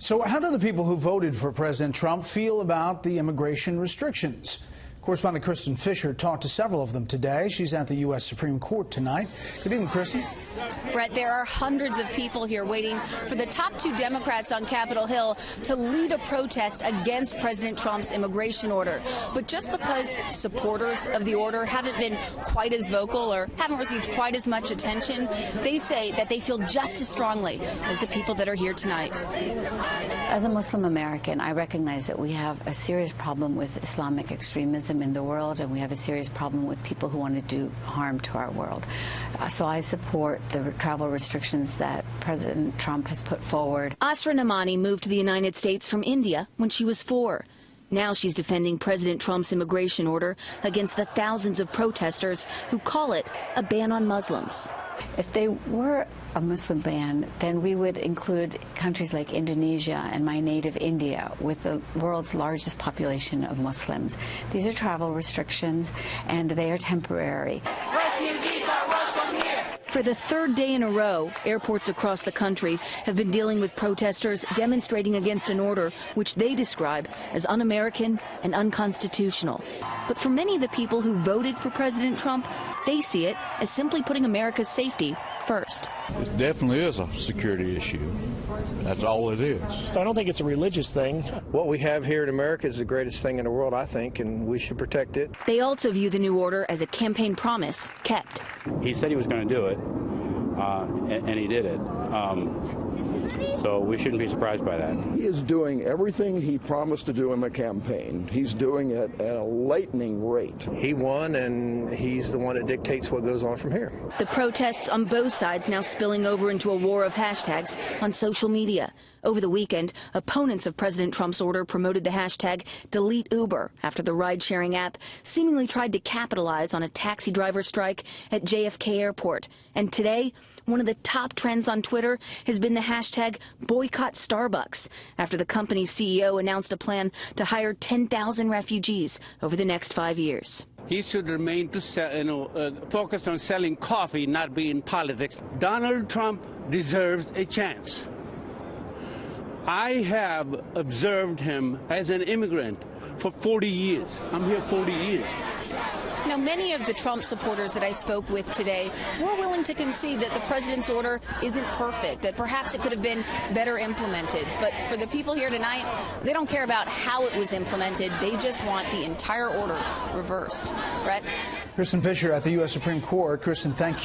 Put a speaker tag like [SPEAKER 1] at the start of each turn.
[SPEAKER 1] So how do the people who voted for President Trump feel about the immigration restrictions? Correspondent Kristin Fisher talked to several of them today. She's at the U.S. Supreme Court tonight. Good evening, Kristin.
[SPEAKER 2] Brett, there are hundreds of people here waiting for the top two Democrats on Capitol Hill to lead a protest against President Trump's immigration order. But just because supporters of the order haven't been quite as vocal or haven't received quite as much attention, they say that they feel just as strongly as the people that are here tonight.
[SPEAKER 3] As a Muslim American, I recognize that we have a serious problem with Islamic extremism in the world, and we have a serious problem with people who want to do harm to our world. So I support the travel restrictions that President Trump has put forward.
[SPEAKER 2] Asra Namani moved to the United States from India when she was 4. Now she's defending President Trump's immigration order against the thousands of protesters who call it a ban on Muslims.
[SPEAKER 3] If they were a Muslim ban, then we would include countries like Indonesia and my native India, with the world's largest population of Muslims. These are travel restrictions, and they are temporary.
[SPEAKER 2] Refugees are welcome here. For the third day in a row, airports across the country have been dealing with protesters demonstrating against an order which they describe as un-American and unconstitutional. But for many of the people who voted for President Trump, they see it as simply putting America's safety first.
[SPEAKER 4] It definitely is a security issue. That's all it is.
[SPEAKER 5] I don't think it's a religious thing.
[SPEAKER 6] What we have here in America is the greatest thing in the world, I think, and we should protect it.
[SPEAKER 2] They also view the new order as a campaign promise kept.
[SPEAKER 7] He said he was going to do it, and he did it. So we shouldn't be surprised by that.
[SPEAKER 8] He is doing everything he promised to do in the campaign. He's doing it at a lightning rate.
[SPEAKER 6] He won, and he's the one that dictates what goes on from here.
[SPEAKER 2] The protests on both sides now spilling over into a war of hashtags on social media. Over the weekend, opponents of President Trump's order promoted the hashtag Delete Uber after the ride-sharing app seemingly tried to capitalize on a taxi driver strike at JFK Airport. And today, one of the top trends on Twitter has been the hashtag Boycott Starbucks after the company's CEO announced a plan to hire 10,000 refugees over the next 5 years.
[SPEAKER 9] He should remain to focus on selling coffee, not be in politics. Donald Trump deserves a chance. I have observed him as an immigrant for 40 years. I'm here 40 years.
[SPEAKER 2] Now, many of the Trump supporters that I spoke with today were willing to concede that the president's order isn't perfect, that perhaps it could have been better implemented. But for the people here tonight, they don't care about how it was implemented. They just want the entire order reversed. Brett?
[SPEAKER 1] Kristin Fisher at the U.S. Supreme Court. Kristin, thank you.